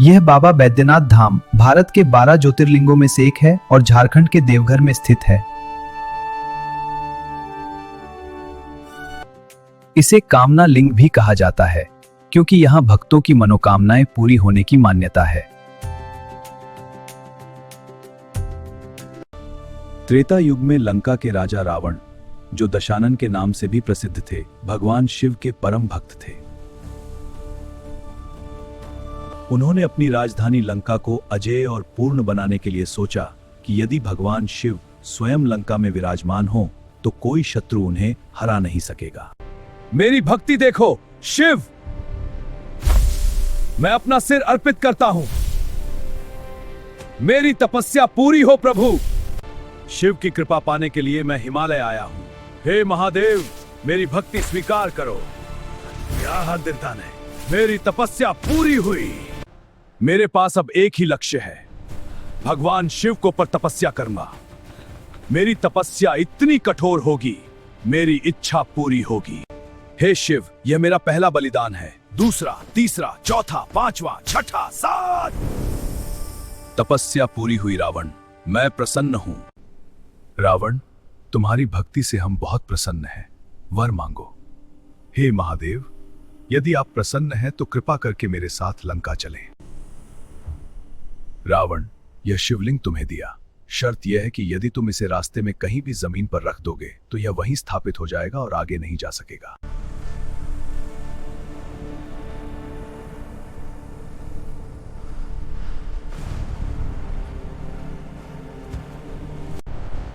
यह बाबा बैद्यनाथ धाम भारत के 12 ज्योतिर्लिंगों में से एक है और झारखंड के देवघर में स्थित है। इसे कामना लिंग भी कहा जाता है क्योंकि यहाँ भक्तों की मनोकामनाएं पूरी होने की मान्यता है। त्रेता युग में लंका के राजा रावण, जो दशानन के नाम से भी प्रसिद्ध थे, भगवान शिव के परम भक्त थे। उन्होंने अपनी राजधानी लंका को अजेय और पूर्ण बनाने के लिए सोचा कि यदि भगवान शिव स्वयं लंका में विराजमान हो तो कोई शत्रु उन्हें हरा नहीं सकेगा। मेरी भक्ति देखो शिव, मैं अपना सिर अर्पित करता हूं। मेरी तपस्या पूरी हो प्रभु। शिव की कृपा पाने के लिए मैं हिमालय आया हूं। हे महादेव, मेरी भक्ति स्वीकार करो। क्या हरदिलता ने, मेरी तपस्या पूरी हुई। मेरे पास अब एक ही लक्ष्य है, भगवान शिव को पर तपस्या करूंगा। मेरी तपस्या इतनी कठोर होगी, मेरी इच्छा पूरी होगी। हे शिव, यह मेरा पहला बलिदान है। दूसरा, तीसरा, चौथा, पांचवा, छठा, सात। तपस्या पूरी हुई रावण, मैं प्रसन्न हूं। रावण, तुम्हारी भक्ति से हम बहुत प्रसन्न हैं, वर मांगो। हे महादेव, यदि आप प्रसन्न हैं तो कृपा करके मेरे साथ लंका चलें। रावण, यह शिवलिंग तुम्हें दिया। शर्त यह है कि यदि तुम इसे रास्ते में कहीं भी जमीन पर रख दोगे तो यह वहीं स्थापित हो जाएगा और आगे नहीं जा सकेगा।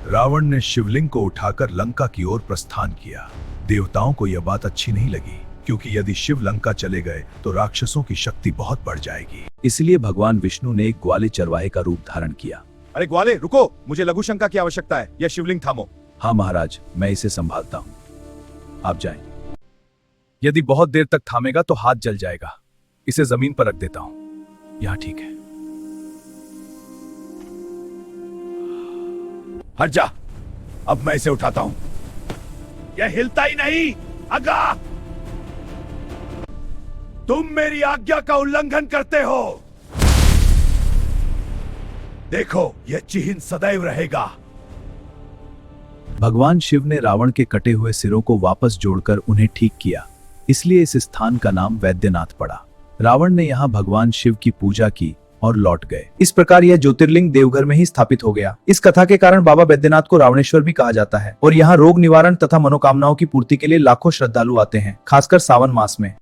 रावण ने शिवलिंग को उठाकर लंका की ओर प्रस्थान किया। देवताओं को यह बात अच्छी नहीं लगी क्योंकि यदि शिव लंका चले गए तो राक्षसों की शक्ति बहुत बढ़ जाएगी। इसलिए भगवान विष्णु ने एक ग्वाले चरवाहे का रूप धारण किया। अरे ग्वाले रुको, मुझे लघु शंका की आवश्यकता है। यह शिवलिंग थामो। हाँ महाराज, मैं इसे संभालता हूँ, आप जाएं। यदि बहुत देर तक थामेगा तो हाथ जल जाएगा। इसे जमीन पर रख देता हूँ। यहाँ ठीक है। हट जा, अब मैं इसे उठाता हूं। यह हिलता ही नहीं। आगा, तुम मेरी आज्ञा का उल्लंघन करते हो। देखो, यह चिन्ह सदैव रहेगा। भगवान शिव ने रावण के कटे हुए सिरों को वापस जोड़कर उन्हें ठीक किया, इसलिए इस स्थान का नाम वैद्यनाथ पड़ा। रावण ने यहाँ भगवान शिव की पूजा की और लौट गए। इस प्रकार यह ज्योतिर्लिंग देवघर में ही स्थापित हो गया। इस कथा के कारण बाबा बैद्यनाथ को रावणेश्वर भी कहा जाता है और यहाँ रोग निवारण तथा मनोकामनाओं की पूर्ति के लिए लाखों श्रद्धालु आते हैं, खासकर सावन मास में।